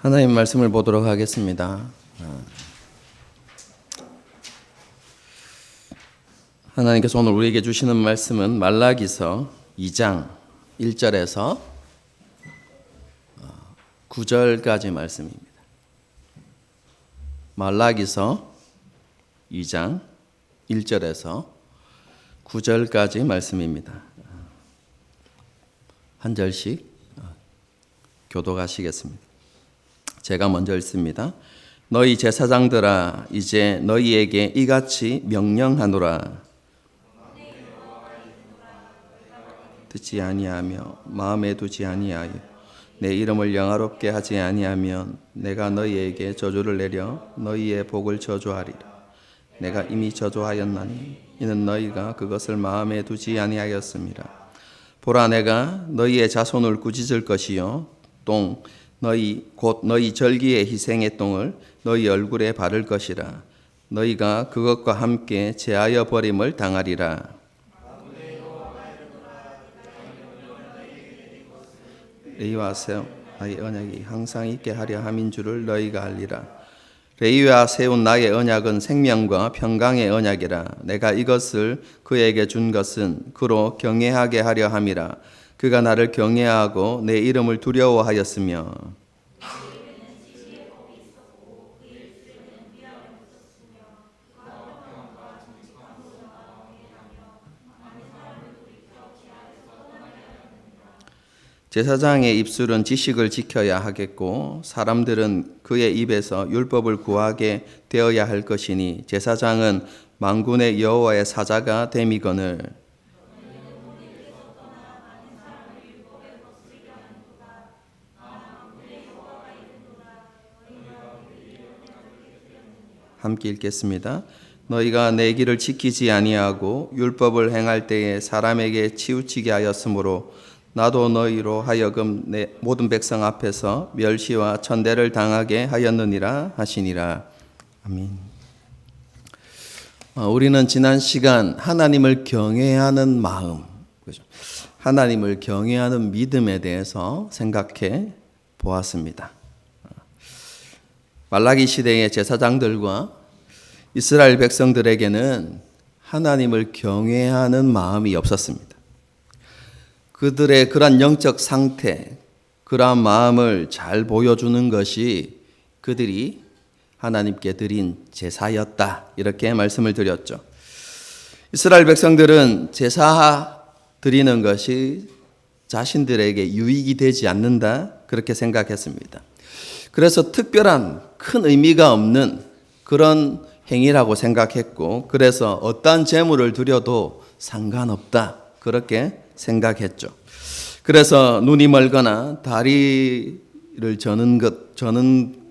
하나님 말씀을 보도록 하겠습니다. 하나님께서 오늘 우리에게 주시는 말씀은 말라기서 2장 1절에서 9절까지 말씀입니다. 말라기서 2장 1절에서 9절까지 말씀입니다. 한 절씩 교독하시겠습니다. 제가 먼저 읽습니다. 너희 제사장들아, 이제 너희에게 이같이 명령하노라. 듣지 아니하며 마음에 두지 아니하여 내 이름을 영화롭게 하지 아니하면 내가 너희에게 저주를 내려 너희의 복을 저주하리라. 내가 이미 저주하였나니 이는 너희가 그것을 마음에 두지 아니하였음이라. 보라, 내가 너희의 자손을 꾸짖을 것이요 똥 곧 너희 절기의 희생의 똥을 너희 얼굴에 바를 것이라. 너희가 그것과 함께 제하여 버림을 당하리라. 레위와 세운 나의 언약이 항상 있게 하려 함인 줄을 너희가 알리라. 레위와 세운 나의 언약은 생명과 평강의 언약이라. 내가 이것을 그에게 준 것은 그로 경외하게 하려 함이라. 그가 나를 경외하고 내 이름을 두려워하였으며 제사장의 입술은 지식을 지켜야 하겠고 사람들은 그의 입에서 율법을 구하게 되어야 할 것이니 제사장은 만군의 여호와의 사자가 됨이거늘. 함께 읽겠습니다. 너희가 내 길을 지키지 아니하고 율법을 행할 때에 사람에게 치우치게 하였으므로 나도 너희로 하여금 내 모든 백성 앞에서 멸시와 천대를 당하게 하였느니라 하시니라. 아멘. 우리는 지난 시간 하나님을 경외하는 마음, 하나님을 경외하는 믿음에 대해서 생각해 보았습니다. 말라기 시대의 제사장들과 이스라엘 백성들에게는 하나님을 경외하는 마음이 없었습니다. 그들의 그러한 영적 상태, 그러한 마음을 잘 보여주는 것이 그들이 하나님께 드린 제사였다. 이렇게 말씀을 드렸죠. 이스라엘 백성들은 제사 드리는 것이 자신들에게 유익이 되지 않는다. 그렇게 생각했습니다. 그래서 특별한 큰 의미가 없는 그런 행위라고 생각했고, 그래서 어떠한 제물을 드려도 상관없다. 그렇게 생각했죠. 그래서 눈이 멀거나 다리를 저는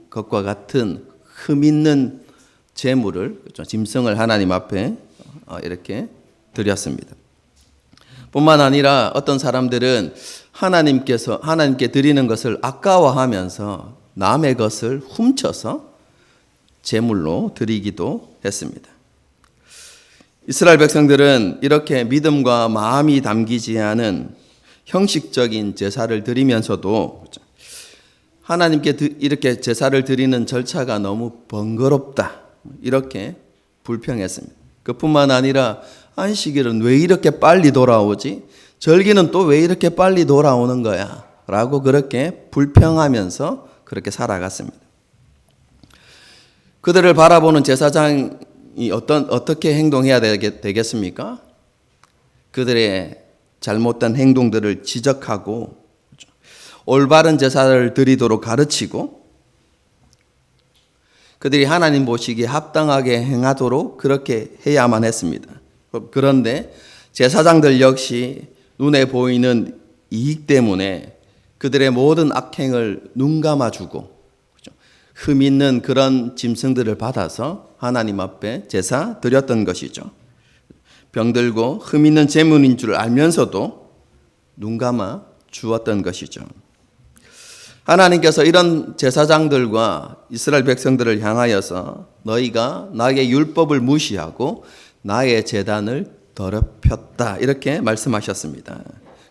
것과 같은 흠 있는 제물을, 짐승을 하나님 앞에 이렇게 드렸습니다. 뿐만 아니라 어떤 사람들은 하나님께 드리는 것을 아까워하면서 남의 것을 훔쳐서 제물로 드리기도 했습니다. 이스라엘 백성들은 이렇게 믿음과 마음이 담기지 않은 형식적인 제사를 드리면서도 하나님께 이렇게 제사를 드리는 절차가 너무 번거롭다. 이렇게 불평했습니다. 그뿐만 아니라 안식일은 왜 이렇게 빨리 돌아오지? 절기는 또 왜 이렇게 빨리 돌아오는 거야? 라고 그렇게 불평하면서 그렇게 살아갔습니다. 그들을 바라보는 제사장이 어떻게 행동해야 되겠습니까? 그들의 잘못된 행동들을 지적하고 올바른 제사를 드리도록 가르치고 그들이 하나님 보시기에 합당하게 행하도록 그렇게 해야만 했습니다. 그런데 제사장들 역시 눈에 보이는 이익 때문에 그들의 모든 악행을 눈감아주고 흠 있는 그런 짐승들을 받아서 하나님 앞에 제사 드렸던 것이죠. 병들고 흠 있는 제물인 줄 알면서도 눈감아 주었던 것이죠. 하나님께서 이런 제사장들과 이스라엘 백성들을 향하여서 너희가 나의 율법을 무시하고 나의 제단을 더럽혔다. 이렇게 말씀하셨습니다.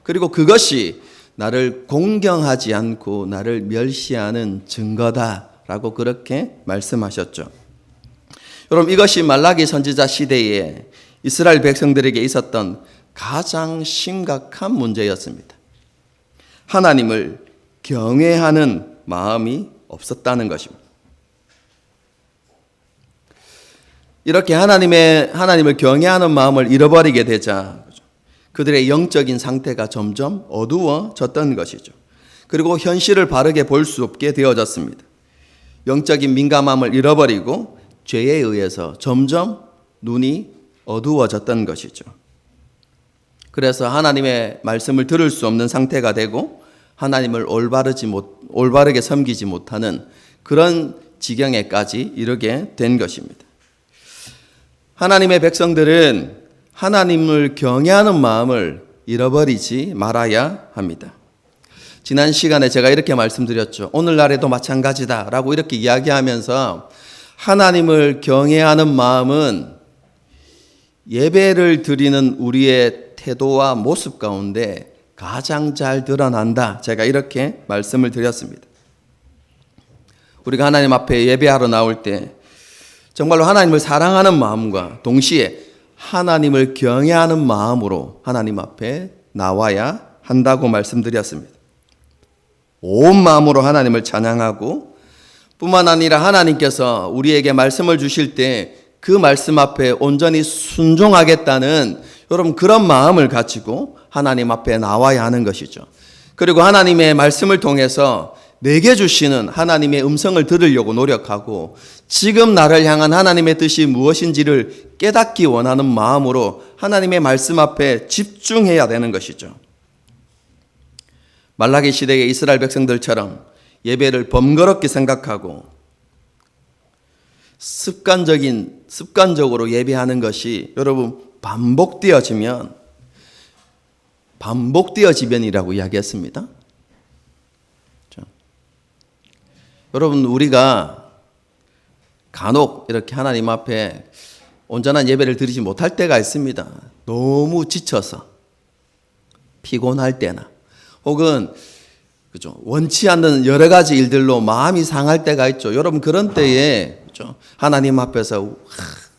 그리고 그것이 나를 공경하지 않고 나를 멸시하는 증거다라고 그렇게 말씀하셨죠. 여러분, 이것이 말라기 선지자 시대에 이스라엘 백성들에게 있었던 가장 심각한 문제였습니다. 하나님을 경외하는 마음이 없었다는 것입니다. 이렇게 하나님을 경외하는 마음을 잃어버리게 되자 그들의 영적인 상태가 점점 어두워졌던 것이죠. 그리고 현실을 바르게 볼 수 없게 되어졌습니다. 영적인 민감함을 잃어버리고 죄에 의해서 점점 눈이 어두워졌던 것이죠. 그래서 하나님의 말씀을 들을 수 없는 상태가 되고 하나님을 올바르게 섬기지 못하는 그런 지경에까지 이르게 된 것입니다. 하나님의 백성들은 하나님을 경외하는 마음을 잃어버리지 말아야 합니다. 지난 시간에 제가 이렇게 말씀드렸죠. 오늘날에도 마찬가지다라고 이렇게 이야기하면서 하나님을 경외하는 마음은 예배를 드리는 우리의 태도와 모습 가운데 가장 잘 드러난다. 제가 이렇게 말씀을 드렸습니다. 우리가 하나님 앞에 예배하러 나올 때 정말로 하나님을 사랑하는 마음과 동시에 하나님을 경외하는 마음으로 하나님 앞에 나와야 한다고 말씀드렸습니다. 온 마음으로 하나님을 찬양하고 뿐만 아니라 하나님께서 우리에게 말씀을 주실 때 그 말씀 앞에 온전히 순종하겠다는 여러분 그런 마음을 가지고 하나님 앞에 나와야 하는 것이죠. 그리고 하나님의 말씀을 통해서 내게 주시는 하나님의 음성을 들으려고 노력하고 지금 나를 향한 하나님의 뜻이 무엇인지를 깨닫기 원하는 마음으로 하나님의 말씀 앞에 집중해야 되는 것이죠. 말라기 시대의 이스라엘 백성들처럼 예배를 번거롭게 생각하고 습관적으로 예배하는 것이 여러분 반복되어지면이라고 이야기했습니다. 여러분, 우리가 간혹 이렇게 하나님 앞에 온전한 예배를 드리지 못할 때가 있습니다. 너무 지쳐서 피곤할 때나 혹은 그죠, 원치 않는 여러 가지 일들로 마음이 상할 때가 있죠. 여러분, 그런 때에 그죠, 하나님 앞에서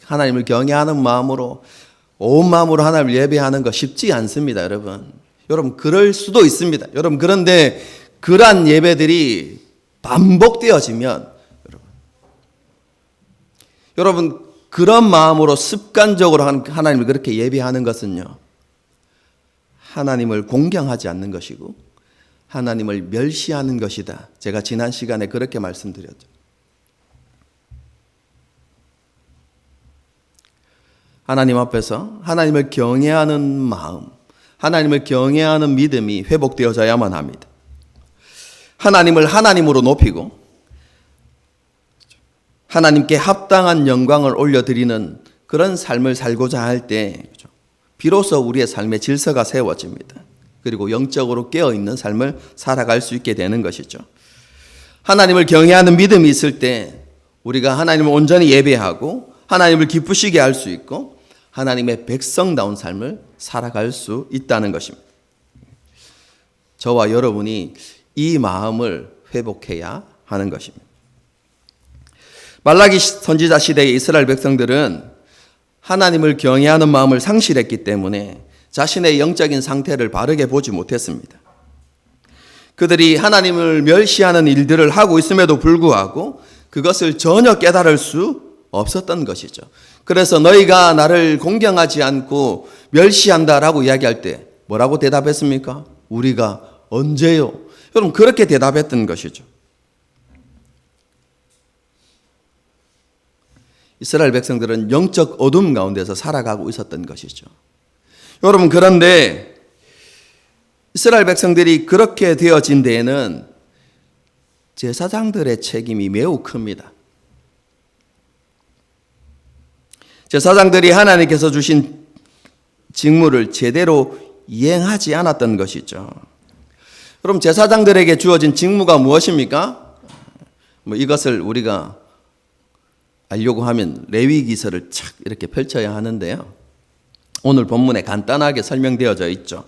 하나님을 경외하는 마음으로 온 마음으로 하나님을 예배하는 거 쉽지 않습니다, 여러분. 여러분, 그럴 수도 있습니다. 여러분, 그런데 그러한 예배들이 반복되어지면 여러분 그런 마음으로 습관적으로 하나님을 그렇게 예배하는 것은요, 하나님을 공경하지 않는 것이고 하나님을 멸시하는 것이다. 제가 지난 시간에 그렇게 말씀드렸죠. 하나님 앞에서 하나님을 경외하는 마음, 하나님을 경외하는 믿음이 회복되어져야만 합니다. 하나님을 하나님으로 높이고 하나님께 합당한 영광을 올려드리는 그런 삶을 살고자 할 때 비로소 우리의 삶의 질서가 세워집니다. 그리고 영적으로 깨어있는 삶을 살아갈 수 있게 되는 것이죠. 하나님을 경외하는 믿음이 있을 때 우리가 하나님을 온전히 예배하고 하나님을 기쁘시게 할 수 있고 하나님의 백성다운 삶을 살아갈 수 있다는 것입니다. 저와 여러분이 이 마음을 회복해야 하는 것입니다. 말라기 선지자 시대의 이스라엘 백성들은 하나님을 경외하는 마음을 상실했기 때문에 자신의 영적인 상태를 바르게 보지 못했습니다. 그들이 하나님을 멸시하는 일들을 하고 있음에도 불구하고 그것을 전혀 깨달을 수 없었던 것이죠. 그래서 너희가 나를 공경하지 않고 멸시한다라고 이야기할 때 뭐라고 대답했습니까? 우리가 언제요? 여러분, 그렇게 대답했던 것이죠. 이스라엘 백성들은 영적 어둠 가운데서 살아가고 있었던 것이죠. 여러분, 그런데 이스라엘 백성들이 그렇게 되어진 데에는 제사장들의 책임이 매우 큽니다. 제사장들이 하나님께서 주신 직무를 제대로 이행하지 않았던 것이죠. 그럼 제사장들에게 주어진 직무가 무엇입니까? 이것을 우리가 알려고 하면 레위기서를 착 이렇게 펼쳐야 하는데요. 오늘 본문에 간단하게 설명되어져 있죠.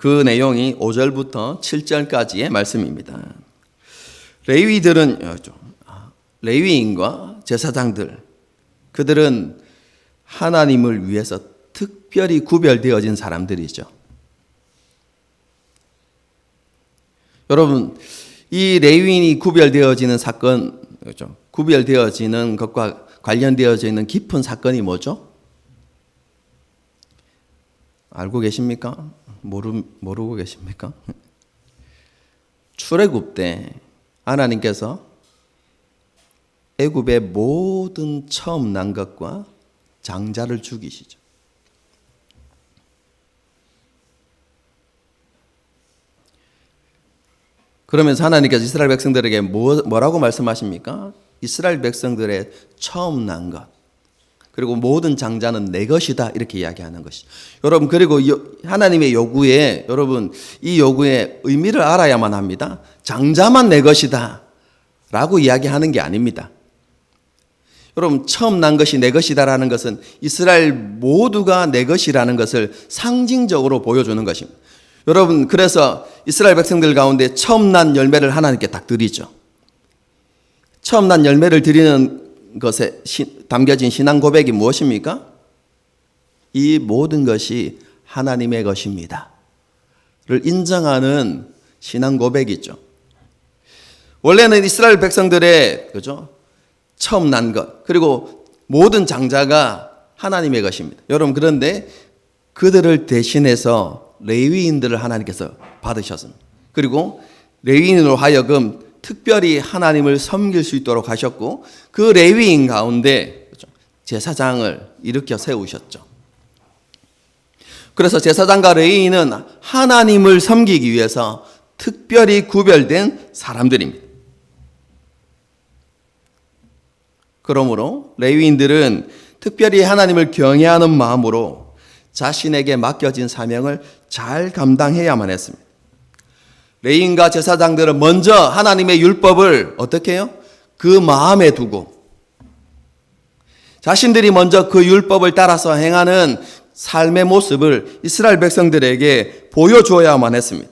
그 내용이 5절부터 7절까지의 말씀입니다. 레위인과 제사장들, 그들은 하나님을 위해서 특별히 구별되어진 사람들이죠. 여러분, 이 레위인이 구별되어지는 사건, 그렇죠? 구별되어지는 것과 관련되어져 있는 깊은 사건이 뭐죠? 알고 계십니까? 모르고 계십니까? 출애굽 때 하나님께서 애굽의 모든 처음 난 것과 장자를 죽이시죠. 그러면서 하나님께서 이스라엘 백성들에게 뭐라고 말씀하십니까? 이스라엘 백성들의 처음 난 것, 그리고 모든 장자는 내 것이다, 이렇게 이야기하는 것이죠. 여러분, 그리고 하나님의 요구에, 여러분, 이 요구의 의미를 알아야만 합니다. 장자만 내 것이다 라고 이야기하는 게 아닙니다. 여러분, 처음 난 것이 내 것이다라는 것은 이스라엘 모두가 내 것이라는 것을 상징적으로 보여주는 것입니다. 여러분, 그래서 이스라엘 백성들 가운데 처음 난 열매를 하나님께 딱 드리죠. 처음 난 열매를 드리는 것에 담겨진 신앙 고백이 무엇입니까? 이 모든 것이 하나님의 것입니다 를 인정하는 신앙 고백이죠. 원래는 이스라엘 백성들의, 그죠? 처음 난 것, 그리고 모든 장자가 하나님의 것입니다. 여러분, 그런데 그들을 대신해서 레위인들을 하나님께서 받으셨습니다. 그리고 레위인으로 하여금 특별히 하나님을 섬길 수 있도록 하셨고, 그 레위인 가운데 제사장을 일으켜 세우셨죠. 그래서 제사장과 레위인은 하나님을 섬기기 위해서 특별히 구별된 사람들입니다. 그러므로 레위인들은 특별히 하나님을 경외하는 마음으로 자신에게 맡겨진 사명을 잘 감당해야만 했습니다. 레위인과 제사장들은 먼저 하나님의 율법을 어떻게 해요? 그 마음에 두고 자신들이 먼저 그 율법을 따라서 행하는 삶의 모습을 이스라엘 백성들에게 보여주어야만 했습니다.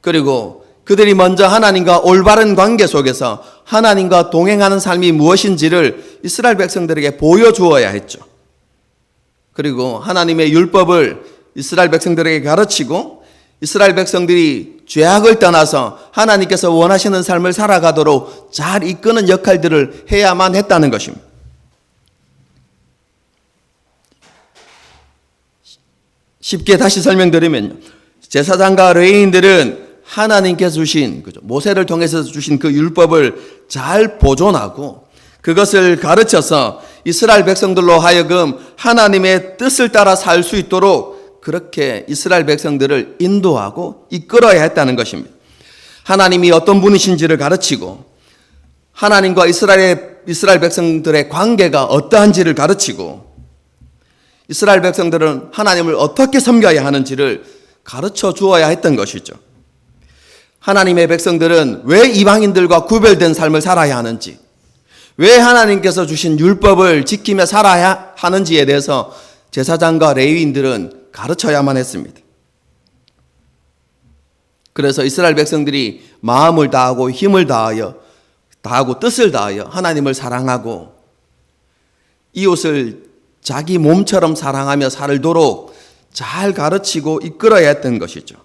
그리고 그들이 먼저 하나님과 올바른 관계 속에서 하나님과 동행하는 삶이 무엇인지를 이스라엘 백성들에게 보여주어야 했죠. 그리고 하나님의 율법을 이스라엘 백성들에게 가르치고 이스라엘 백성들이 죄악을 떠나서 하나님께서 원하시는 삶을 살아가도록 잘 이끄는 역할들을 해야만 했다는 것입니다. 쉽게 다시 설명드리면요, 제사장과 레위인들은 하나님께서 주신, 그죠, 모세를 통해서 주신 그 율법을 잘 보존하고 그것을 가르쳐서 이스라엘 백성들로 하여금 하나님의 뜻을 따라 살 수 있도록 그렇게 이스라엘 백성들을 인도하고 이끌어야 했다는 것입니다. 하나님이 어떤 분이신지를 가르치고 하나님과 이스라엘 백성들의 관계가 어떠한지를 가르치고 이스라엘 백성들은 하나님을 어떻게 섬겨야 하는지를 가르쳐 주어야 했던 것이죠. 하나님의 백성들은 왜 이방인들과 구별된 삶을 살아야 하는지, 왜 하나님께서 주신 율법을 지키며 살아야 하는지에 대해서 제사장과 레위인들은 가르쳐야만 했습니다. 그래서 이스라엘 백성들이 마음을 다하고 힘을 다하고 뜻을 다하여 하나님을 사랑하고 이웃을 자기 몸처럼 사랑하며 살도록 잘 가르치고 이끌어야 했던 것이죠.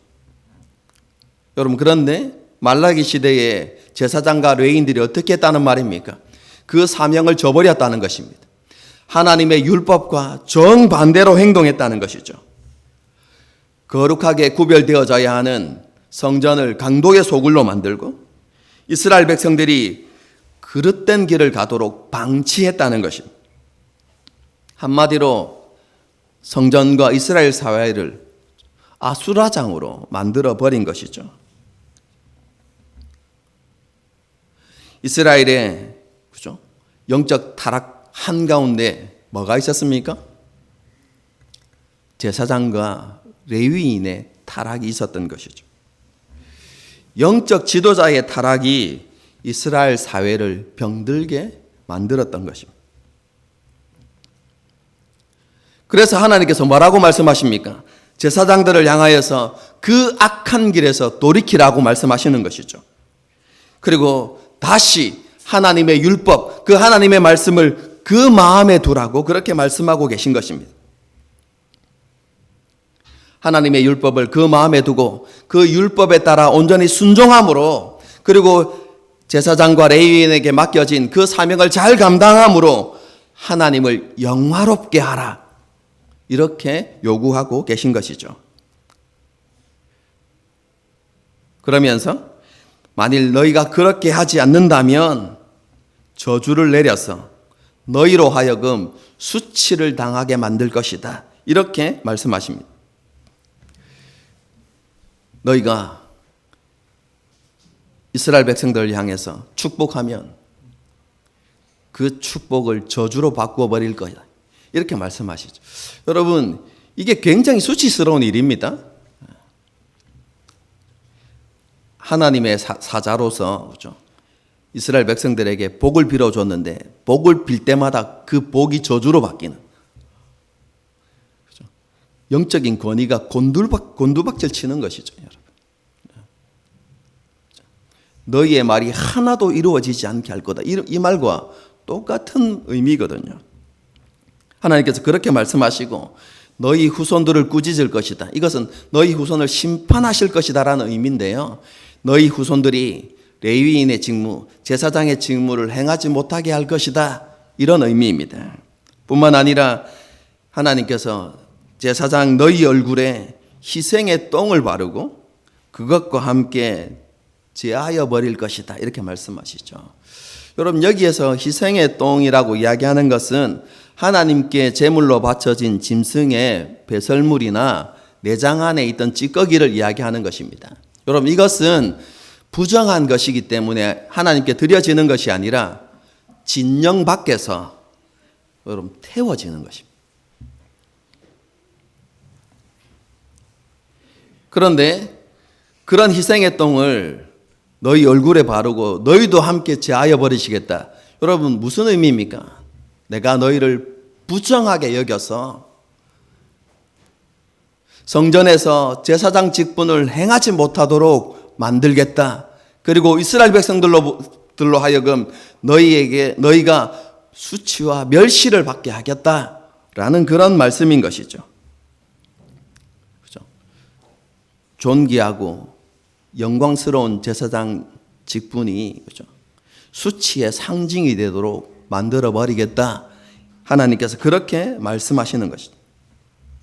여러분, 그런데 말라기 시대에 제사장과 레위인들이 어떻게 했다는 말입니까? 그 사명을 저버렸다는 것입니다. 하나님의 율법과 정반대로 행동했다는 것이죠. 거룩하게 구별되어져야 하는 성전을 강도의 소굴로 만들고 이스라엘 백성들이 그릇된 길을 가도록 방치했다는 것입니다. 한마디로 성전과 이스라엘 사회를 아수라장으로 만들어 버린 것이죠. 이스라엘의, 그죠, 영적 타락 한가운데 뭐가 있었습니까? 제사장과 레위인의 타락이 있었던 것이죠. 영적 지도자의 타락이 이스라엘 사회를 병들게 만들었던 것입니다. 그래서 하나님께서 뭐라고 말씀하십니까? 제사장들을 향하여서 그 악한 길에서 돌이키라고 말씀하시는 것이죠. 그리고 다시 하나님의 율법, 그 하나님의 말씀을 그 마음에 두라고 그렇게 말씀하고 계신 것입니다. 하나님의 율법을 그 마음에 두고 그 율법에 따라 온전히 순종함으로, 그리고 제사장과 레위인에게 맡겨진 그 사명을 잘 감당함으로 하나님을 영화롭게 하라, 이렇게 요구하고 계신 것이죠. 그러면서 만일 너희가 그렇게 하지 않는다면 저주를 내려서 너희로 하여금 수치를 당하게 만들 것이다, 이렇게 말씀하십니다. 너희가 이스라엘 백성들을 향해서 축복하면 그 축복을 저주로 바꾸어 버릴 거야, 이렇게 말씀하시죠. 여러분, 이게 굉장히 수치스러운 일입니다. 하나님의 사자로서, 그렇죠? 이스라엘 백성들에게 복을 빌어줬는데 복을 빌 때마다 그 복이 저주로 바뀌는, 그렇죠? 영적인 권위가 곤두박질 치는 것이죠, 여러분. 너희의 말이 하나도 이루어지지 않게 할 거다, 이 말과 똑같은 의미거든요. 하나님께서 그렇게 말씀하시고 너희 후손들을 꾸짖을 것이다, 이것은 너희 후손을 심판하실 것이다 라는 의미인데요, 너희 후손들이 레위인의 직무, 제사장의 직무를 행하지 못하게 할 것이다, 이런 의미입니다. 뿐만 아니라 하나님께서 제사장 너희 얼굴에 희생의 똥을 바르고 그것과 함께 제하여 버릴 것이다, 이렇게 말씀하시죠. 여러분, 여기에서 희생의 똥이라고 이야기하는 것은 하나님께 제물로 바쳐진 짐승의 배설물이나 내장 안에 있던 찌꺼기를 이야기하는 것입니다. 여러분, 이것은 부정한 것이기 때문에 하나님께 드려지는 것이 아니라 진영 밖에서 여러분 태워지는 것입니다. 그런데 그런 희생의 똥을 너희 얼굴에 바르고 너희도 함께 제하여 버리시겠다. 여러분, 무슨 의미입니까? 내가 너희를 부정하게 여겨서 성전에서 제사장 직분을 행하지 못하도록 만들겠다. 그리고 이스라엘 백성들로 하여금 너희가 수치와 멸시를 받게 하겠다라는 그런 말씀인 것이죠. 그렇죠? 존귀하고 영광스러운 제사장 직분이, 그렇죠, 수치의 상징이 되도록 만들어 버리겠다, 하나님께서 그렇게 말씀하시는 것이죠.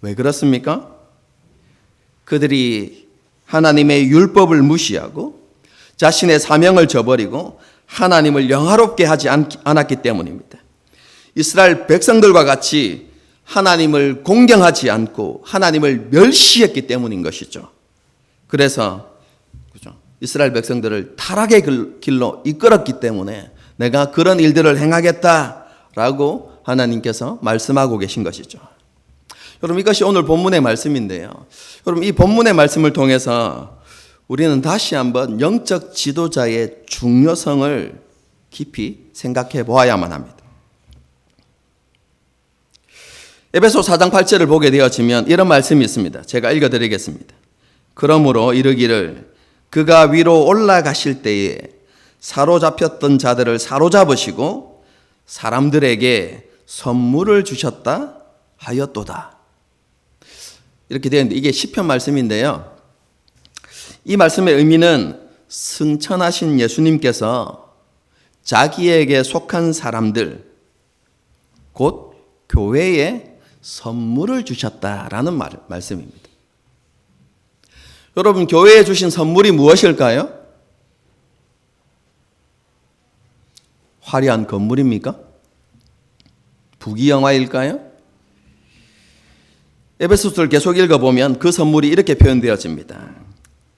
왜 그렇습니까? 그들이 하나님의 율법을 무시하고 자신의 사명을 저버리고 하나님을 영화롭게 하지 않았기 때문입니다. 이스라엘 백성들과 같이 하나님을 공경하지 않고 하나님을 멸시했기 때문인 것이죠. 그래서 이스라엘 백성들을 타락의 길로 이끌었기 때문에 내가 그런 일들을 행하겠다라고 하나님께서 말씀하고 계신 것이죠. 여러분, 이것이 오늘 본문의 말씀인데요. 여러분, 이 본문의 말씀을 통해서 우리는 다시 한번 영적 지도자의 중요성을 깊이 생각해 보아야만 합니다. 에베소 4장 8절을 보게 되어지면 이런 말씀이 있습니다. 제가 읽어드리겠습니다. 그러므로 이르기를 그가 위로 올라가실 때에 사로잡혔던 자들을 사로잡으시고 사람들에게 선물을 주셨다 하였도다. 이렇게 되어 있는데 이게 시편 말씀인데요. 이 말씀의 의미는 승천하신 예수님께서 자기에게 속한 사람들, 곧 교회에 선물을 주셨다라는 말씀입니다. 여러분, 교회에 주신 선물이 무엇일까요? 화려한 건물입니까? 부귀영화일까요? 에베소서를 계속 읽어보면 그 선물이 이렇게 표현되어집니다.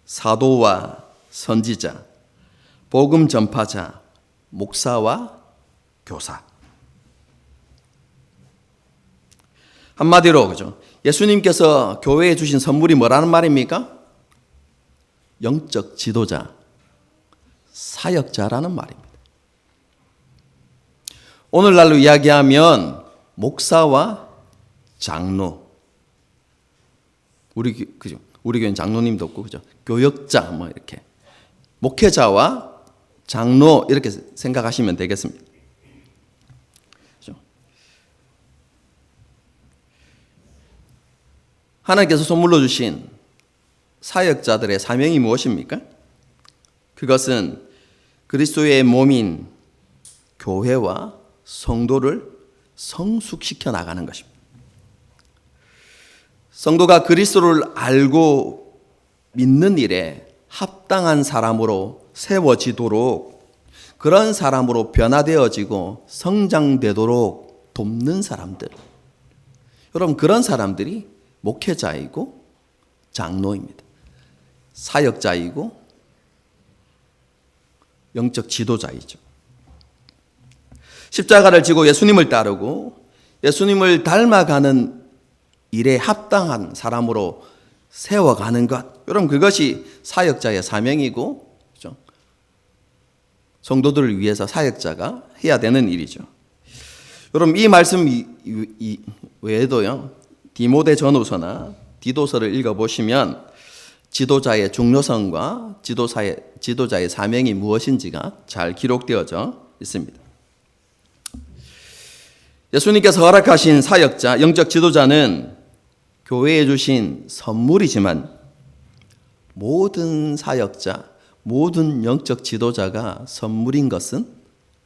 사도와 선지자, 복음 전파자, 목사와 교사. 한마디로, 그죠? 예수님께서 교회에 주신 선물이 뭐라는 말입니까? 영적 지도자, 사역자라는 말입니다. 오늘날로 이야기하면 목사와 장로, 그죠? 우리 교회는 장로님도 없고, 그죠? 교역자, 뭐, 이렇게. 목회자와 장로, 이렇게 생각하시면 되겠습니다. 그죠? 하나님께서 선물로 주신 사역자들의 사명이 무엇입니까? 그것은 그리스도의 몸인 교회와 성도를 성숙시켜 나가는 것입니다. 성도가 그리스도를 알고 믿는 일에 합당한 사람으로 세워지도록, 그런 사람으로 변화되어지고 성장되도록 돕는 사람들, 여러분, 그런 사람들이 목회자이고 장로입니다. 사역자이고 영적 지도자이죠. 십자가를 지고 예수님을 따르고 예수님을 닮아가는 일에 합당한 사람으로 세워가는 것, 여러분, 그것이 사역자의 사명이고, 그렇죠? 성도들을 위해서 사역자가 해야 되는 일이죠. 여러분, 이 말씀 외에도요, 디모데 전후서나 디도서를 읽어보시면 지도자의 중요성과 지도자의 사명이 무엇인지가 잘 기록되어져 있습니다. 예수님께서 허락하신 사역자, 영적 지도자는 교회에 주신 선물이지만 모든 사역자, 모든 영적 지도자가 선물인 것은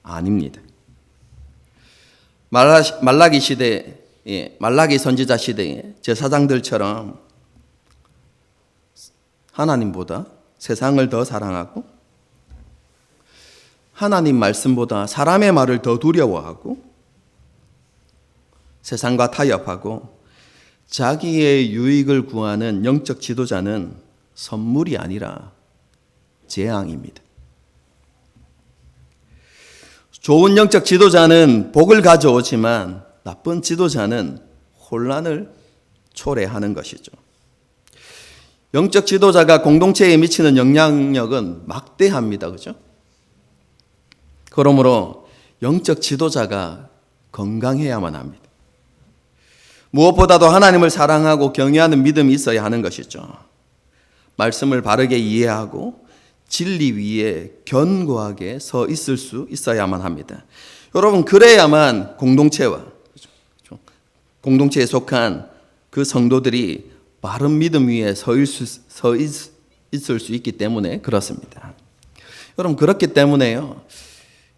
아닙니다. 말라기 시대, 말라기 선지자 시대의 제사장들처럼 하나님보다 세상을 더 사랑하고 하나님 말씀보다 사람의 말을 더 두려워하고 세상과 타협하고 자기의 유익을 구하는 영적 지도자는 선물이 아니라 재앙입니다. 좋은 영적 지도자는 복을 가져오지만 나쁜 지도자는 혼란을 초래하는 것이죠. 영적 지도자가 공동체에 미치는 영향력은 막대합니다. 그죠? 그러므로 영적 지도자가 건강해야만 합니다. 무엇보다도 하나님을 사랑하고 경외하는 믿음이 있어야 하는 것이죠. 말씀을 바르게 이해하고 진리 위에 견고하게 서 있을 수 있어야만 합니다. 여러분, 그래야만 공동체에 속한 그 성도들이 바른 믿음 위에 서 있을 수 있기 때문에 그렇습니다. 여러분, 그렇기 때문에요,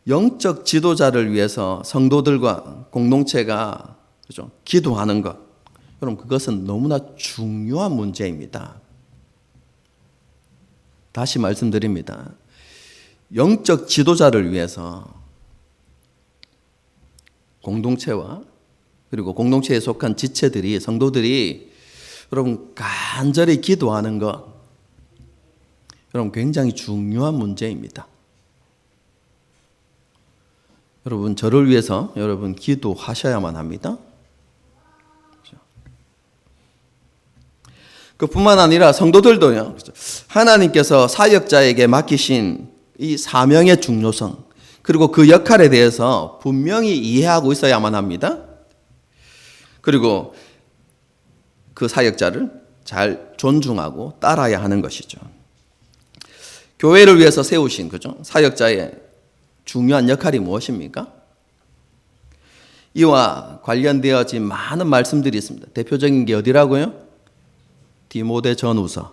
영적 지도자를 위해서 성도들과 공동체가, 그렇죠, 기도하는 것, 여러분, 그것은 너무나 중요한 문제입니다. 다시 말씀드립니다. 영적 지도자를 위해서 공동체와 그리고 공동체에 속한 지체들이, 성도들이 여러분 간절히 기도하는 것, 여러분 굉장히 중요한 문제입니다. 여러분, 저를 위해서 여러분 기도하셔야만 합니다. 그뿐만 아니라 성도들도요, 하나님께서 사역자에게 맡기신 이 사명의 중요성, 그리고 그 역할에 대해서 분명히 이해하고 있어야만 합니다. 그리고 그 사역자를 잘 존중하고 따라야 하는 것이죠. 교회를 위해서 세우신, 그죠, 사역자의 중요한 역할이 무엇입니까? 이와 관련되어진 많은 말씀들이 있습니다. 대표적인 게 어디라고요? 디모데 전후서,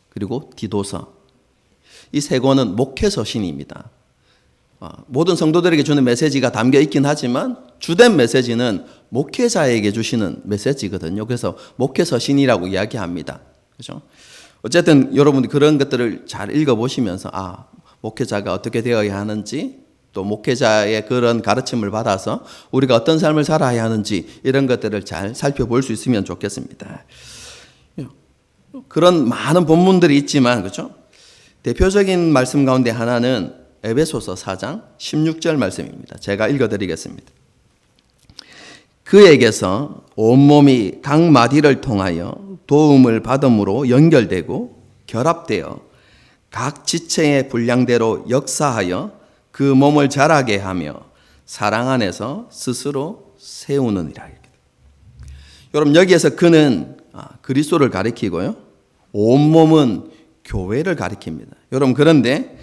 그리고 디도서. 이 세 권은 목회서신입니다. 모든 성도들에게 주는 메시지가 담겨 있긴 하지만 주된 메시지는 목회자에게 주시는 메시지거든요. 그래서 목회서신이라고 이야기합니다. 그렇죠? 어쨌든 여러분이 그런 것들을 잘 읽어보시면서 목회자가 어떻게 되어야 하는지, 또 목회자의 그런 가르침을 받아서 우리가 어떤 삶을 살아야 하는지, 이런 것들을 잘 살펴볼 수 있으면 좋겠습니다. 그런 많은 본문들이 있지만, 그렇죠? 대표적인 말씀 가운데 하나는 에베소서 4장 16절 말씀입니다. 제가 읽어드리겠습니다. 그에게서 온몸이 각 마디를 통하여 도움을 받음으로 연결되고 결합되어 각 지체의 분량대로 역사하여 그 몸을 자라게 하며 사랑 안에서 스스로 세우느니라. 여러분, 여기에서 그는 그리스도를 가리키고요. 온몸은 교회를 가리킵니다. 여러분, 그런데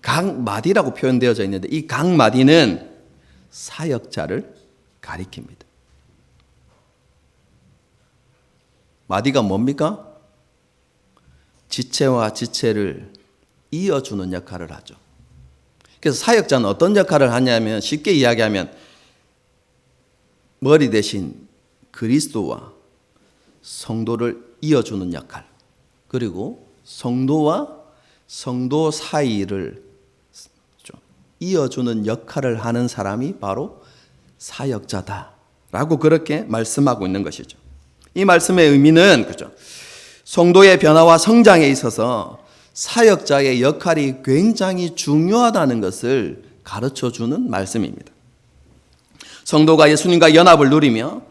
각 마디라고 표현되어져 있는데 이 각 마디는 사역자를 가리킵니다. 마디가 뭡니까? 지체와 지체를 이어주는 역할을 하죠. 그래서 사역자는 어떤 역할을 하냐면, 쉽게 이야기하면 머리 대신 그리스도와 성도를 이어주는 역할, 그리고 성도와 성도 사이를 이어주는 역할을 하는 사람이 바로 사역자다라고 그렇게 말씀하고 있는 것이죠. 이 말씀의 의미는 그죠, 성도의 변화와 성장에 있어서 사역자의 역할이 굉장히 중요하다는 것을 가르쳐주는 말씀입니다. 성도가 예수님과 연합을 누리며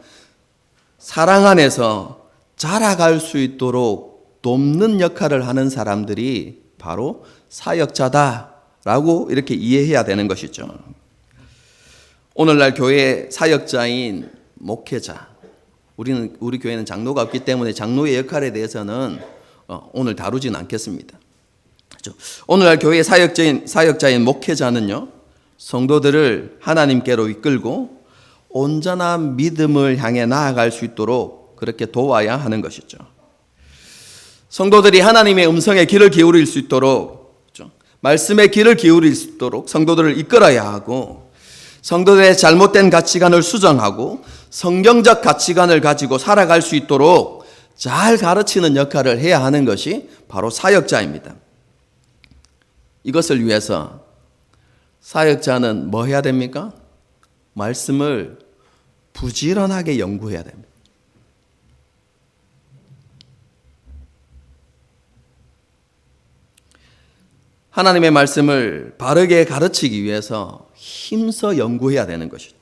사랑 안에서 자라갈 수 있도록 돕는 역할을 하는 사람들이 바로 사역자다라고 이렇게 이해해야 되는 것이죠. 오늘날 교회의 사역자인 목회자, 우리 교회는 장로가 없기 때문에 장로의 역할에 대해서는 오늘 다루지는 않겠습니다. 오늘날 교회의 사역자인 목회자는요, 성도들을 하나님께로 이끌고 온전한 믿음을 향해 나아갈 수 있도록 그렇게 도와야 하는 것이죠. 성도들이 하나님의 음성에 귀를 기울일 수 있도록, 말씀에 귀를 기울일 수 있도록 성도들을 이끌어야 하고, 성도들의 잘못된 가치관을 수정하고 성경적 가치관을 가지고 살아갈 수 있도록 잘 가르치는 역할을 해야 하는 것이 바로 사역자입니다. 이것을 위해서 사역자는 뭐 해야 됩니까? 말씀을 부지런하게 연구해야 됩니다. 하나님의 말씀을 바르게 가르치기 위해서 힘써 연구해야 되는 것이죠.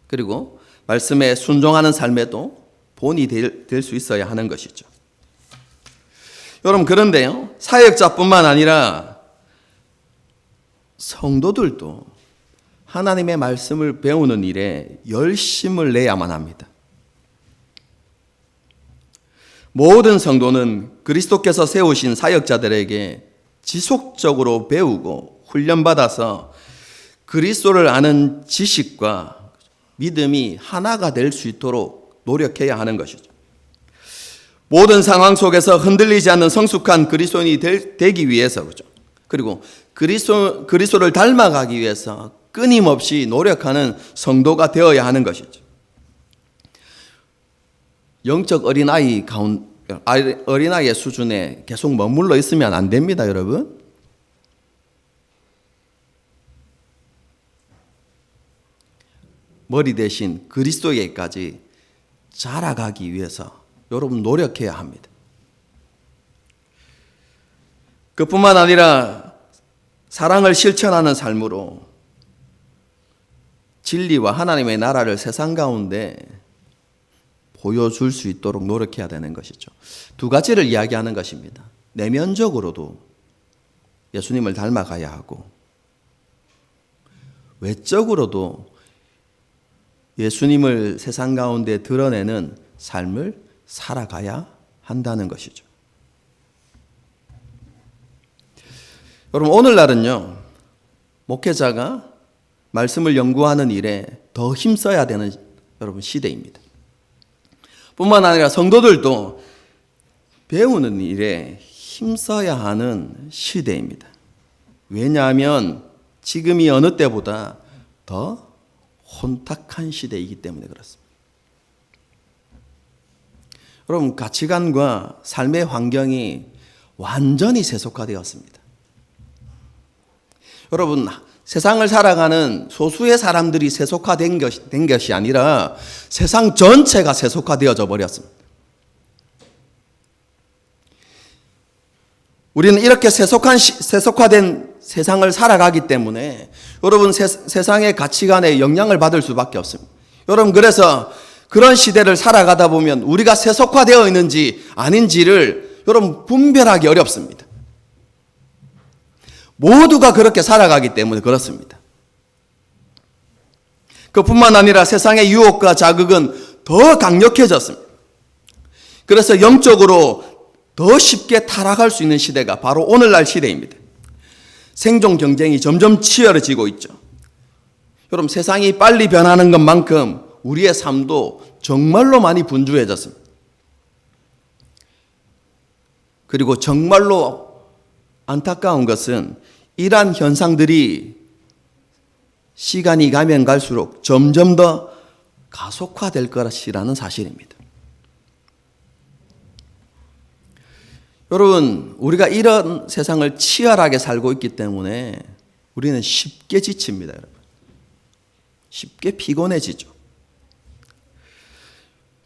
그리고 말씀에 순종하는 삶에도 본이 될 수 있어야 하는 것이죠. 여러분, 그런데요, 사역자뿐만 아니라 성도들도 하나님의 말씀을 배우는 일에 열심을 내야만 합니다. 모든 성도는 그리스도께서 세우신 사역자들에게 지속적으로 배우고 훈련받아서 그리스도를 아는 지식과 믿음이 하나가 될 수 있도록 노력해야 하는 것이죠. 모든 상황 속에서 흔들리지 않는 성숙한 그리스도인이 되기 위해서, 그죠? 그리고 그리스도를 닮아가기 위해서 끊임없이 노력하는 성도가 되어야 하는 것이죠. 영적 어린아이의 수준에 계속 머물러 있으면 안 됩니다, 여러분. 머리 대신 그리스도에게까지 자라가기 위해서 여러분 노력해야 합니다. 그뿐만 아니라 사랑을 실천하는 삶으로 진리와 하나님의 나라를 세상 가운데 보여줄 수 있도록 노력해야 되는 것이죠. 두 가지를 이야기하는 것입니다. 내면적으로도 예수님을 닮아가야 하고, 외적으로도 예수님을 세상 가운데 드러내는 삶을 살아가야 한다는 것이죠. 여러분, 오늘날은요, 목회자가 말씀을 연구하는 일에 더 힘써야 되는 여러분 시대입니다. 뿐만 아니라 성도들도 배우는 일에 힘써야 하는 시대입니다. 왜냐하면 지금이 어느 때보다 더 혼탁한 시대이기 때문에 그렇습니다. 여러분, 가치관과 삶의 환경이 완전히 세속화되었습니다. 여러분, 세상을 살아가는 소수의 사람들이 세속화된 것이 아니라 세상 전체가 세속화되어져 버렸습니다. 우리는 이렇게 세속화된 세상을 살아가기 때문에 여러분, 세상의 가치관에 영향을 받을 수밖에 없습니다. 여러분, 그래서 그런 시대를 살아가다 보면 우리가 세속화되어 있는지 아닌지를 여러분 분별하기 어렵습니다. 모두가 그렇게 살아가기 때문에 그렇습니다. 그뿐만 아니라 세상의 유혹과 자극은 더 강력해졌습니다. 그래서 영적으로 더 쉽게 타락할 수 있는 시대가 바로 오늘날 시대입니다. 생존 경쟁이 점점 치열해지고 있죠. 여러분, 세상이 빨리 변하는 것만큼 우리의 삶도 정말로 많이 분주해졌습니다. 그리고 정말로 안타까운 것은 이러한 현상들이 시간이 가면 갈수록 점점 더 가속화될 것이라는 사실입니다. 여러분, 우리가 이런 세상을 치열하게 살고 있기 때문에 우리는 쉽게 지칩니다, 여러분. 쉽게 피곤해지죠.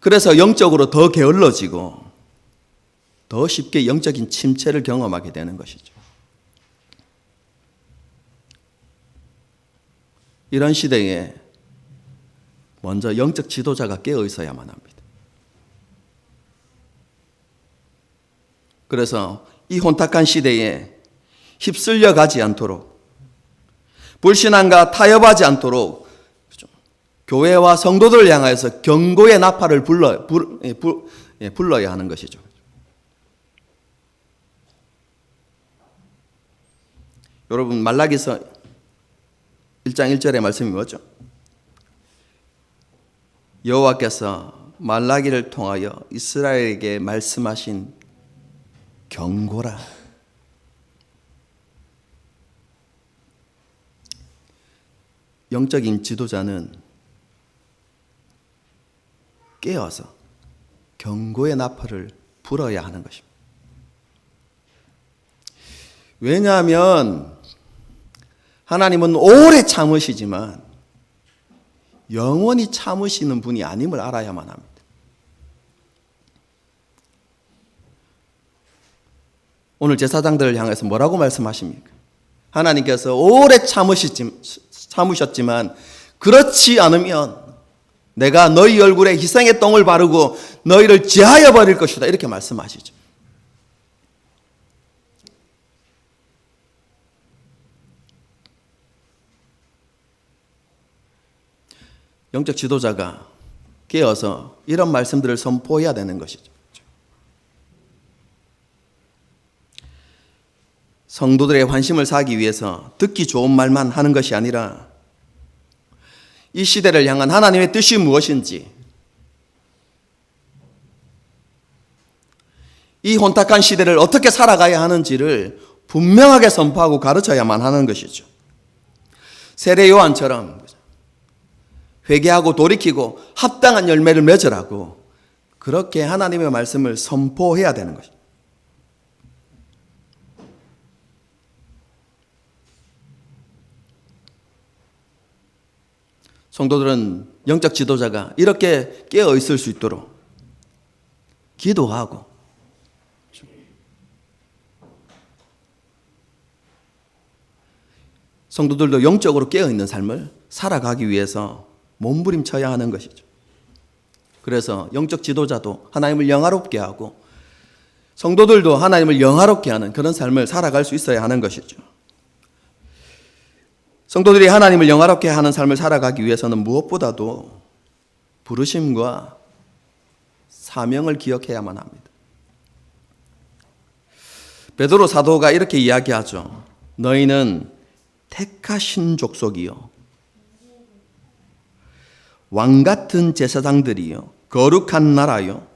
그래서 영적으로 더 게을러지고 더 쉽게 영적인 침체를 경험하게 되는 것이죠. 이런 시대에 먼저 영적 지도자가 깨어 있어야만 합니다. 그래서 이 혼탁한 시대에 휩쓸려 가지 않도록, 불신앙과 타협하지 않도록 교회와 성도들을 향하여서 경고의 나팔을 불러야 하는 것이죠. 여러분, 말라기서 1장 1절의 말씀이 뭐죠? 여호와께서 말라기를 통하여 이스라엘에게 말씀하신 경고라. 영적인 지도자는 깨어서 경고의 나팔을 불어야 하는 것입니다. 왜냐하면 하나님은 오래 참으시지만 영원히 참으시는 분이 아님을 알아야만 합니다. 오늘 제사장들을 향해서 뭐라고 말씀하십니까? 하나님께서 오래 참으셨지만 그렇지 않으면 내가 너희 얼굴에 희생의 똥을 바르고 너희를 제하여 버릴 것이다, 이렇게 말씀하시죠. 영적 지도자가 깨어서 이런 말씀들을 선포해야 되는 것이죠. 성도들의 환심을 사기 위해서 듣기 좋은 말만 하는 것이 아니라 이 시대를 향한 하나님의 뜻이 무엇인지, 이 혼탁한 시대를 어떻게 살아가야 하는지를 분명하게 선포하고 가르쳐야만 하는 것이죠. 세례 요한처럼 회개하고 돌이키고 합당한 열매를 맺으라고 그렇게 하나님의 말씀을 선포해야 되는 것입니다. 성도들은 영적 지도자가 이렇게 깨어 있을 수 있도록 기도하고 성도들도 영적으로 깨어 있는 삶을 살아가기 위해서 몸부림쳐야 하는 것이죠. 그래서 영적 지도자도 하나님을 영화롭게 하고 성도들도 하나님을 영화롭게 하는 그런 삶을 살아갈 수 있어야 하는 것이죠. 성도들이 하나님을 영화롭게 하는 삶을 살아가기 위해서는 무엇보다도 부르심과 사명을 기억해야만 합니다. 베드로 사도가 이렇게 이야기하죠. 너희는 택하신 족속이요, 왕같은 제사장들이요, 거룩한 나라요,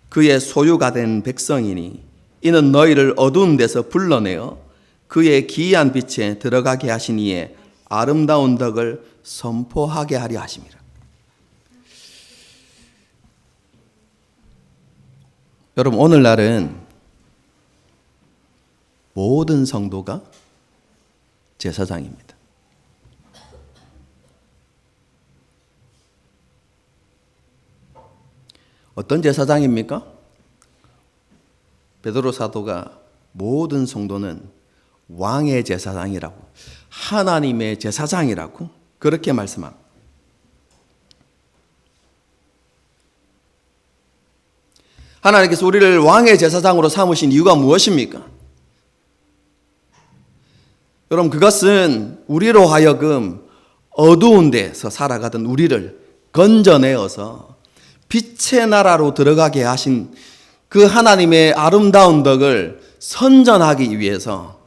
그의 소유가 된 백성이니 이는 너희를 어두운 데서 불러내어 그의 기이한 빛에 들어가게 하신 이의 아름다운 덕을 선포하게 하려 하심이라. 여러분, 오늘날은 모든 성도가 제사장입니다. 어떤 제사장입니까? 베드로 사도가 모든 성도는 왕의 제사장이라고, 하나님의 제사장이라고 그렇게 말씀합니다. 하나님께서 우리를 왕의 제사장으로 삼으신 이유가 무엇입니까? 여러분, 그것은 우리로 하여금 어두운 데서 살아가던 우리를 건져내어서 빛의 나라로 들어가게 하신 그 하나님의 아름다운 덕을 선전하기 위해서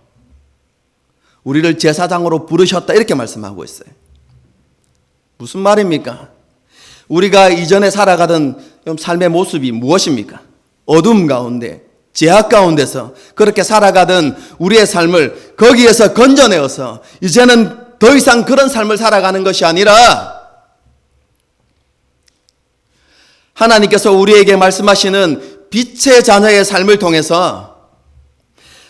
우리를 제사장으로 부르셨다 이렇게 말씀하고 있어요. 무슨 말입니까? 우리가 이전에 살아가던 삶의 모습이 무엇입니까? 어둠 가운데, 죄악 가운데서 그렇게 살아가던 우리의 삶을 거기에서 건져내어서 이제는 더 이상 그런 삶을 살아가는 것이 아니라 하나님께서 우리에게 말씀하시는 빛의 자녀의 삶을 통해서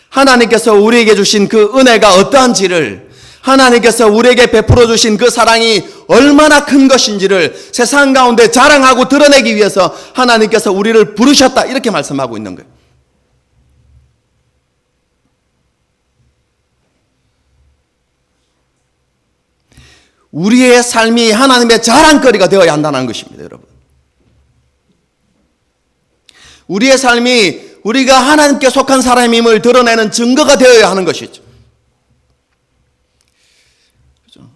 하나님께서 우리에게 주신 그 은혜가 어떠한지를, 하나님께서 우리에게 베풀어 주신 그 사랑이 얼마나 큰 것인지를 세상 가운데 자랑하고 드러내기 위해서 하나님께서 우리를 부르셨다 이렇게 말씀하고 있는 거예요. 우리의 삶이 하나님의 자랑거리가 되어야 한다는 것입니다, 여러분. 우리의 삶이 우리가 하나님께 속한 사람임을 드러내는 증거가 되어야 하는 것이죠. 그렇죠?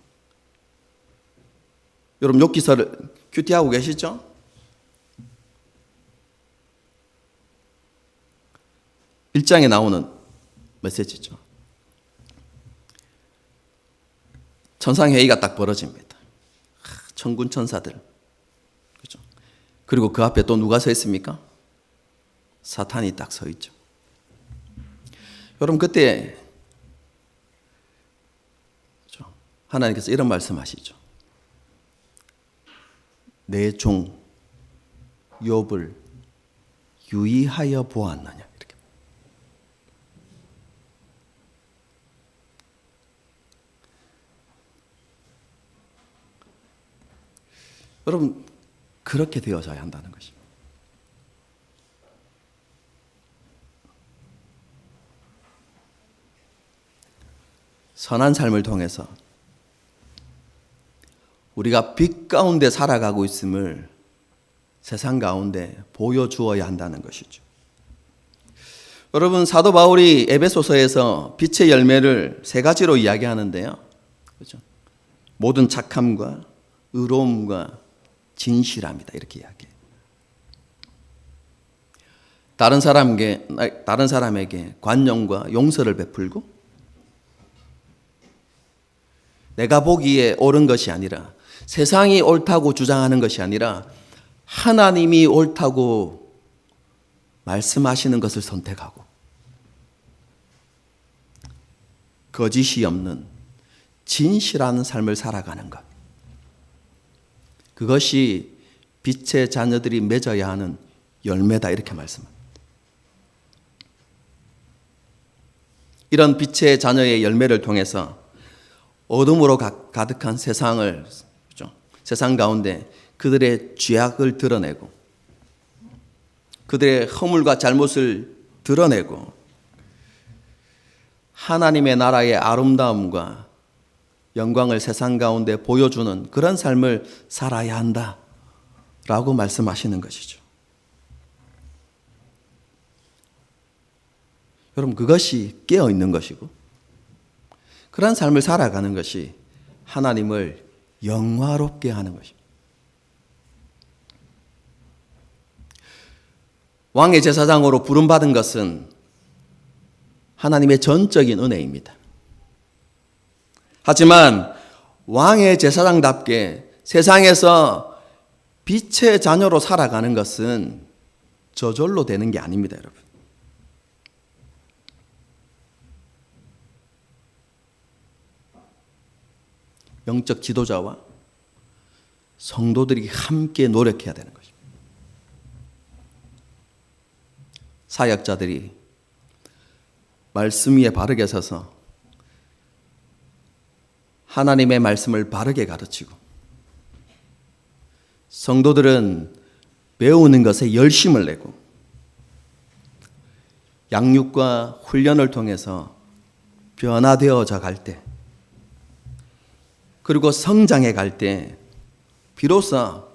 여러분 욥기서를 큐티하고 계시죠? 일장에 나오는 메시지죠. 천상회의가 딱 벌어집니다. 천군 천사들. 그렇죠? 그리고 그 앞에 또 누가 서 있습니까? 사탄이 딱 서 있죠. 여러분 그때 하나님께서 이런 말씀하시죠. 내 종 욥을 유의하여 보았느냐 이렇게. 여러분 그렇게 되어져야 한다는 것입니다. 선한 삶을 통해서 우리가 빛 가운데 살아가고 있음을 세상 가운데 보여주어야 한다는 것이죠. 여러분 사도 바울이 에베소서에서 빛의 열매를 세 가지로 이야기하는데요. 그렇죠? 모든 착함과 의로움과 진실함이다 이렇게 이야기해요. 다른 사람에게 관용과 용서를 베풀고 내가 보기에 옳은 것이 아니라 세상이 옳다고 주장하는 것이 아니라 하나님이 옳다고 말씀하시는 것을 선택하고 거짓이 없는 진실한 삶을 살아가는 것. 그것이 빛의 자녀들이 맺어야 하는 열매다 이렇게 말씀합니다. 이런 빛의 자녀의 열매를 통해서 어둠으로 가득한 세상을, 그렇죠? 세상 가운데 그들의 죄악을 드러내고 그들의 허물과 잘못을 드러내고 하나님의 나라의 아름다움과 영광을 세상 가운데 보여주는 그런 삶을 살아야 한다라고 말씀하시는 것이죠. 여러분 그것이 깨어있는 것이고 그런 삶을 살아가는 것이 하나님을 영화롭게 하는 것입니다. 왕의 제사장으로 부름받은 것은 하나님의 전적인 은혜입니다. 하지만 왕의 제사장답게 세상에서 빛의 자녀로 살아가는 것은 저절로 되는 게 아닙니다, 여러분. 영적 지도자와 성도들이 함께 노력해야 되는 것입니다. 사역자들이 말씀 위에 바르게 서서 하나님의 말씀을 바르게 가르치고 성도들은 배우는 것에 열심을 내고 양육과 훈련을 통해서 변화되어져 갈 때 그리고 성장해 갈 때 비로소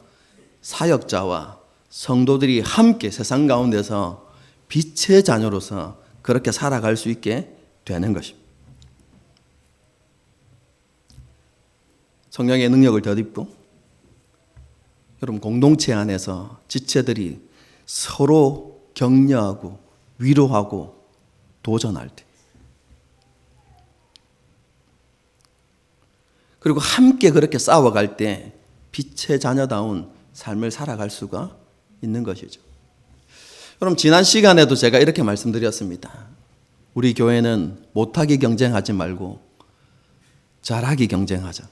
사역자와 성도들이 함께 세상 가운데서 빛의 자녀로서 그렇게 살아갈 수 있게 되는 것입니다. 성령의 능력을 덧입고 여러분 공동체 안에서 지체들이 서로 격려하고 위로하고 도전할 때, 그리고 함께 그렇게 싸워갈 때 빛의 자녀다운 삶을 살아갈 수가 있는 것이죠. 여러분 지난 시간에도 제가 이렇게 말씀드렸습니다. 우리 교회는 못하기 경쟁하지 말고 잘하기 경쟁하자.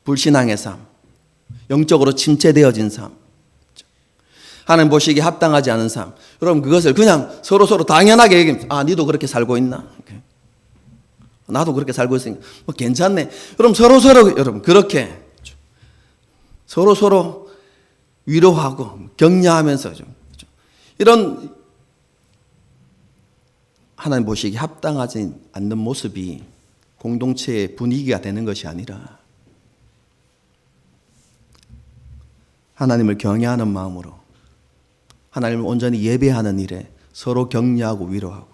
불신앙의 삶, 영적으로 침체되어진 삶, 하나님 보시기에 합당하지 않은 삶, 여러분 그것을 그냥 서로 당연하게 얘기합니다. 아, 니도 그렇게 살고 있나? 나도 그렇게 살고 있으니까 뭐 괜찮네. 여러분 서로 여러분 그렇게 서로 위로하고 격려하면서 이런 하나님 보시기에 합당하지 않는 모습이 공동체의 분위기가 되는 것이 아니라 하나님을 경외하는 마음으로 하나님을 온전히 예배하는 일에 서로 격려하고 위로하고.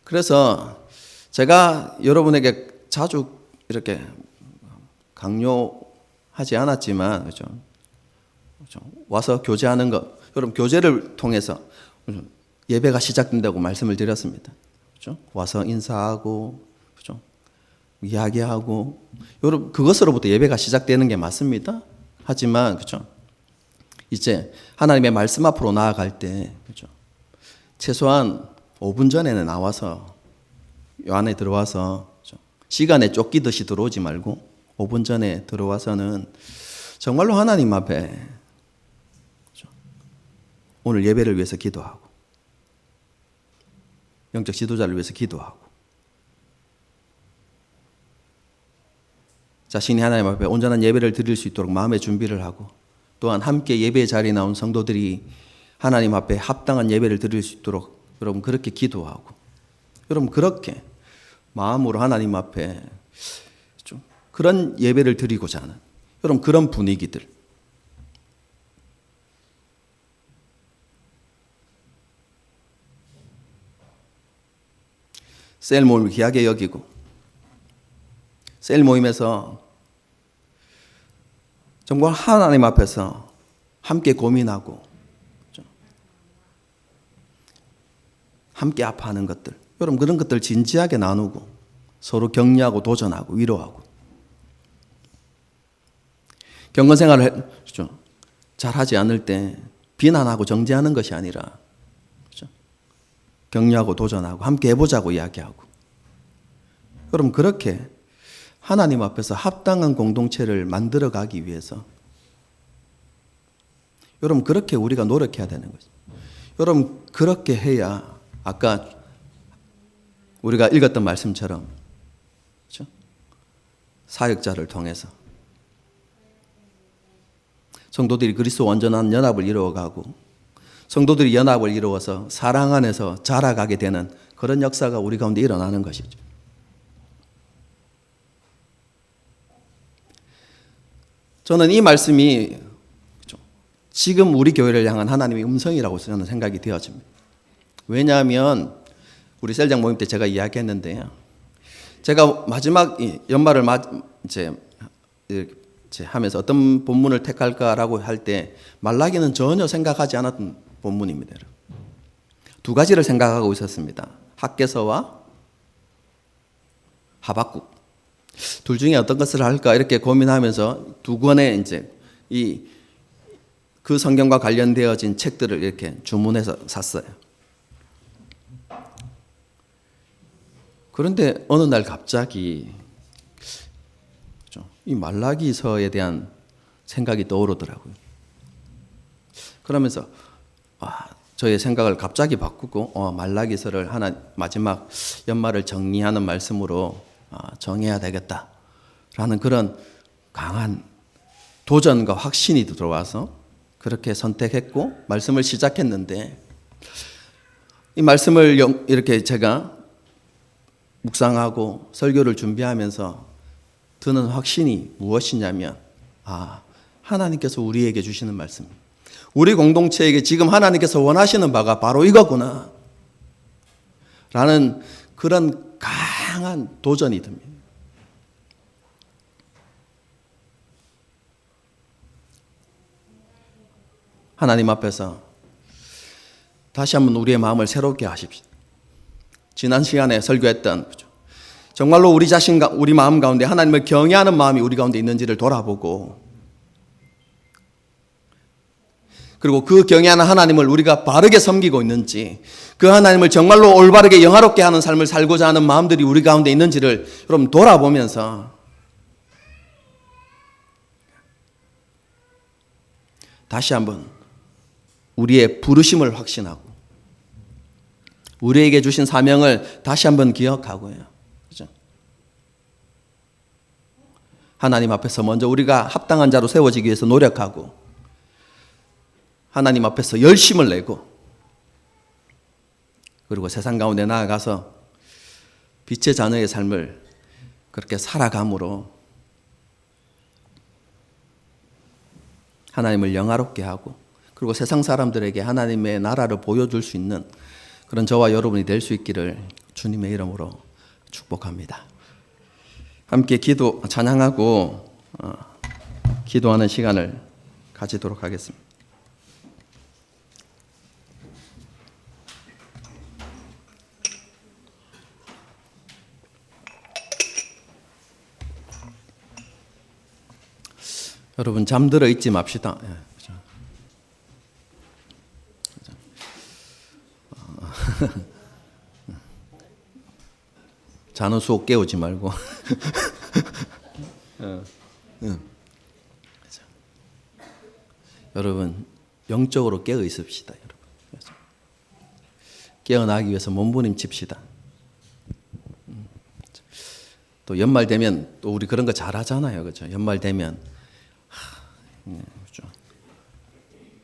그래서 제가 여러분에게 자주 이렇게 강요하지 않았지만, 그렇죠? 와서 교제하는 것, 여러분 교제를 통해서 예배가 시작된다고 말씀을 드렸습니다. 그렇죠? 와서 인사하고, 그렇죠? 이야기하고, 여러분 그것으로부터 예배가 시작되는 게 맞습니다. 하지만 그렇죠? 이제 하나님의 말씀 앞으로 나아갈 때, 그렇죠? 최소한 5분 전에는 나와서 요 안에 들어와서, 그렇죠? 시간에 쫓기듯이 들어오지 말고 5분 전에 들어와서는 정말로 하나님 앞에, 그렇죠? 오늘 예배를 위해서 기도하고 영적 지도자를 위해서 기도하고 자신이 하나님 앞에 온전한 예배를 드릴 수 있도록 마음의 준비를 하고, 또한 함께 예배 자리에 나온 성도들이 하나님 앞에 합당한 예배를 드릴 수 있도록 여러분 그렇게 기도하고, 여러분 그렇게 마음으로 하나님 앞에 좀 그런 예배를 드리고자 하는 여러분 그런 분위기들. 셀 모임을 귀하게 여기고 셀 모임에서 정말 하나님 앞에서 함께 고민하고 함께 아파하는 것들, 여러분 그런 것들 진지하게 나누고 서로 격려하고 도전하고 위로하고 경건 생활을 잘하지 않을 때 비난하고 정죄하는 것이 아니라 격려하고 도전하고 함께 해보자고 이야기하고, 여러분 그렇게 하나님 앞에서 합당한 공동체를 만들어가기 위해서 여러분 그렇게 우리가 노력해야 되는 거죠. 여러분 그렇게 해야 아까 우리가 읽었던 말씀처럼, 그렇죠? 사역자를 통해서 성도들이 그리스도 완전한 연합을 이루어가고 성도들이 연합을 이루어서 사랑 안에서 자라가게 되는 그런 역사가 우리 가운데 일어나는 것이죠. 저는 이 말씀이 지금 우리 교회를 향한 하나님의 음성이라고 저는 생각이 되어집니다. 왜냐하면 우리 셀장 모임 때 제가 이야기했는데요. 제가 마지막 연말을 이제 하면서 어떤 본문을 택할까라고 할 때 말라기는 전혀 생각하지 않았던 본문입니다. 두 가지를 생각하고 있었습니다. 학개서와 하박국. 둘 중에 어떤 것을 할까 이렇게 고민하면서 두 권의 이제 그 성경과 관련되어진 책들을 이렇게 주문해서 샀어요. 그런데 어느 날 갑자기 이 말라기서에 대한 생각이 떠오르더라고요. 그러면서 저의 생각을 갑자기 바꾸고 말라기서를 하나 마지막 연말을 정리하는 말씀으로 정해야 되겠다라는 그런 강한 도전과 확신이 들어와서 그렇게 선택했고 말씀을 시작했는데, 이 말씀을 이렇게 제가 묵상하고 설교를 준비하면서 드는 확신이 무엇이냐면, 하나님께서 우리에게 주시는 말씀, 우리 공동체에게 지금 하나님께서 원하시는 바가 바로 이거구나 라는 그런 강한 도전이 듭니다. 하나님 앞에서 다시 한번 우리의 마음을 새롭게 하십시오. 지난 시간에 설교했던 정말로 우리 자신, 우리 마음 가운데 하나님을 경외하는 마음이 우리 가운데 있는지를 돌아보고, 그리고 그 경외하는 하나님을 우리가 바르게 섬기고 있는지, 그 하나님을 정말로 올바르게 영화롭게 하는 삶을 살고자 하는 마음들이 우리 가운데 있는지를 여러분 돌아보면서 다시 한번 우리의 부르심을 확신하고 우리에게 주신 사명을 다시 한번 기억하고요. 그죠? 하나님 앞에서 먼저 우리가 합당한 자로 세워지기 위해서 노력하고 하나님 앞에서 열심을 내고, 그리고 세상 가운데 나아가서 빛의 자녀의 삶을 그렇게 살아감으로 하나님을 영화롭게 하고, 그리고 세상 사람들에게 하나님의 나라를 보여줄 수 있는 그런 저와 여러분이 될 수 있기를 주님의 이름으로 축복합니다. 함께 찬양하고 기도하는 시간을 가지도록 하겠습니다. 여러분 잠들어 있지 맙시다. 자는 수호 깨우지 말고. 여러분 영적으로 깨어 있읍시다. 여러분 깨어나기 위해서 몸부림칩시다. 또 연말 되면 또 우리 그런 거 잘하잖아요, 그렇죠? 연말 되면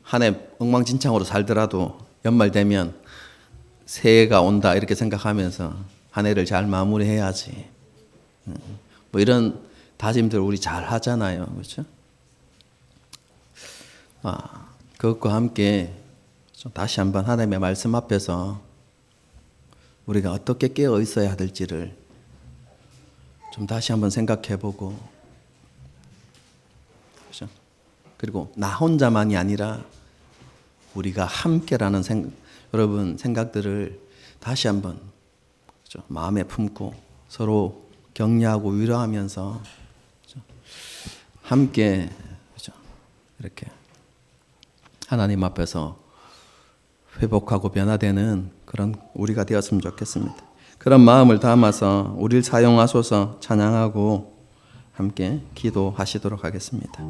한 해 엉망진창으로 살더라도 연말 되면 새해가 온다 이렇게 생각하면서 한 해를 잘 마무리해야지. 뭐 이런 다짐들 우리 잘 하잖아요, 그렇죠? 그것과 함께 다시 한번 하나님의 말씀 앞에서 우리가 어떻게 깨어 있어야 될지를 좀 다시 한번 생각해보고, 그렇죠? 그리고 나 혼자만이 아니라 우리가 함께라는 여러분 생각들을 다시 한번 그렇죠? 마음에 품고 서로 격려하고 위로하면서 그렇죠? 함께 그렇죠? 이렇게 하나님 앞에서 회복하고 변화되는 그런 우리가 되었으면 좋겠습니다. 그런 마음을 담아서 우리를 사용하소서 찬양하고 함께 기도하시도록 하겠습니다.